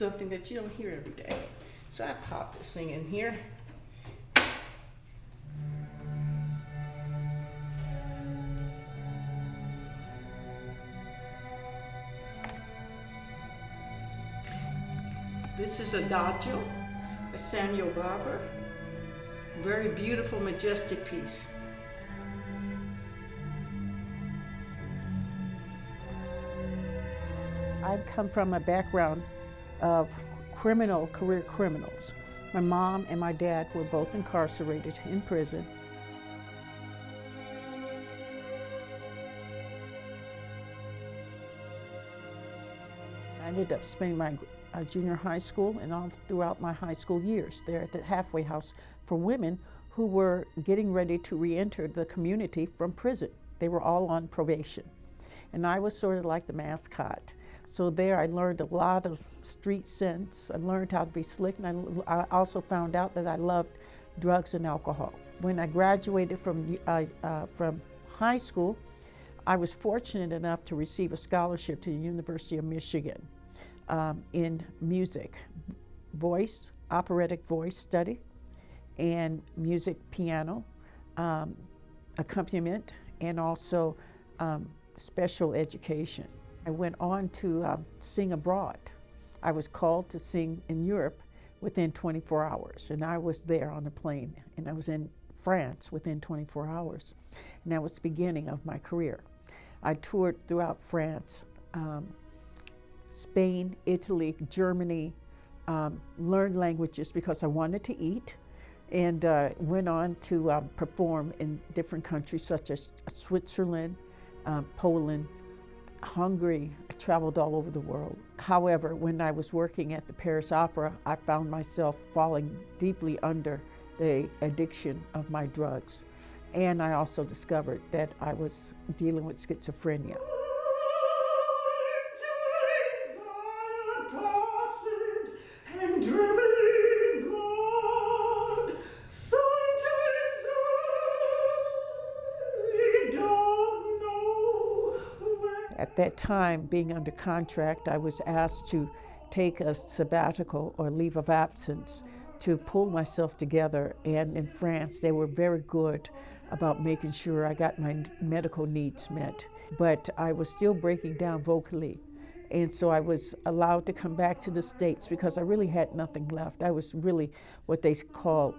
something that you don't hear every day. So I popped this thing in here. This is Adagio, a Samuel Barber. Very beautiful, majestic piece. I've come from a background of career criminals. My mom and my dad were both incarcerated in prison. I ended up spending my junior high school and all throughout my high school years there at the halfway house for women who were getting ready to re-enter the community from prison. They were all on probation. And I was sort of like the mascot. So there I learned a lot of street sense. I learned how to be slick, and I also found out that I loved drugs and alcohol. When I graduated from high school, I was fortunate enough to receive a scholarship to the University of Michigan in music, voice, operatic voice study, and music, piano, accompaniment, and also special education. I went on to sing abroad. I was called to sing in Europe within 24 hours, and I was there on a plane, and I was in France within 24 hours, and that was the beginning of my career. I toured throughout France, Spain, Italy, Germany, learned languages because I wanted to eat, and went on to perform in different countries such as Switzerland, Poland, Hungary. I traveled all over the world. However, when I was working at the Paris Opera, I found myself falling deeply under the addiction of my drugs. And I also discovered that I was dealing with schizophrenia. At that time, being under contract, I was asked to take a sabbatical or leave of absence to pull myself together. And in France, they were very good about making sure I got my medical needs met. But I was still breaking down vocally. And so I was allowed to come back to the States because I really had nothing left. I was really what they call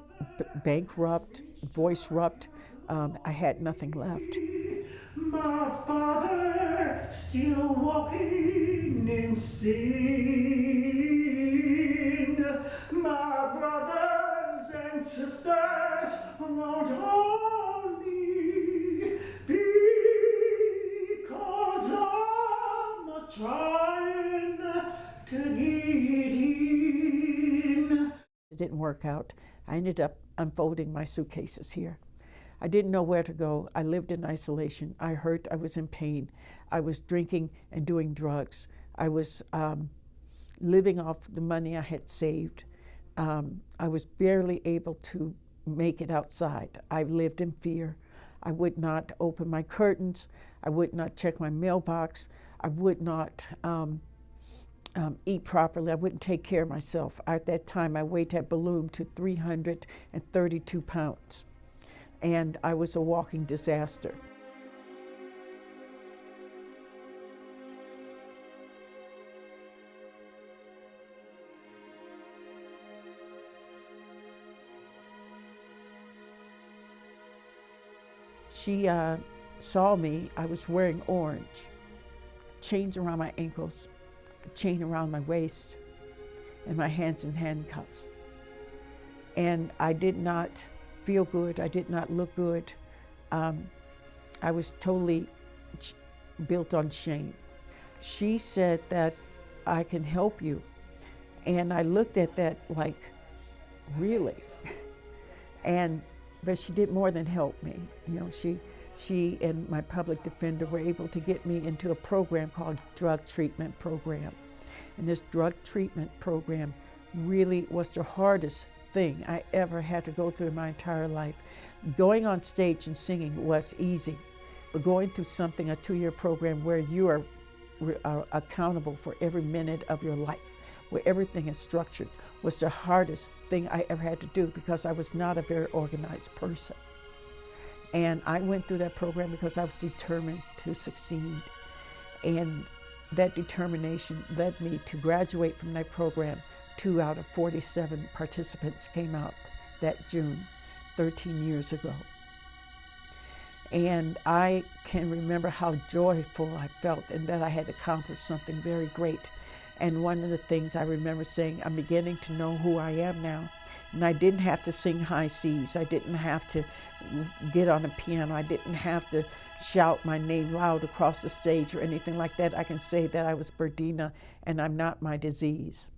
bankrupt, voice-rupt. I had nothing left. My father still walking in sin. My brothers and sisters won't hold me because I'm trying to get in. It didn't work out. I ended up unfolding my suitcases here. I didn't know where to go. I lived in isolation. I hurt. I was in pain. I was drinking and doing drugs. I was living off the money I had saved. I was barely able to make it outside. I lived in fear. I would not open my curtains. I would not check my mailbox. I would not eat properly. I wouldn't take care of myself. At that time, my weight had ballooned to 332 pounds. And I was a walking disaster. She saw me. I was wearing orange, chains around my ankles, a chain around my waist, and my hands in handcuffs. And I did not feel good. I did not look good. I was totally built on shame. She said that I can help you. And I looked at that like, really? But she did more than help me. You know, she and my public defender were able to get me into a program called drug treatment program. And this drug treatment program really was the hardest thing I ever had to go through in my entire life. Going on stage and singing was easy, but going through a 2-year program where you are accountable for every minute of your life where everything is structured, was the hardest thing I ever had to do because I was not a very organized person. And I went through that program because I was determined to succeed. And that determination led me to graduate from that program. 2 out of 47 participants came out that June, 13 years ago. And I can remember how joyful I felt and that I had accomplished something very great. And one of the things I remember saying, I'm beginning to know who I am now. And I didn't have to sing high C's. I didn't have to get on a piano. I didn't have to shout my name loud across the stage or anything like that. I can say that I was Birdena and I'm not my disease.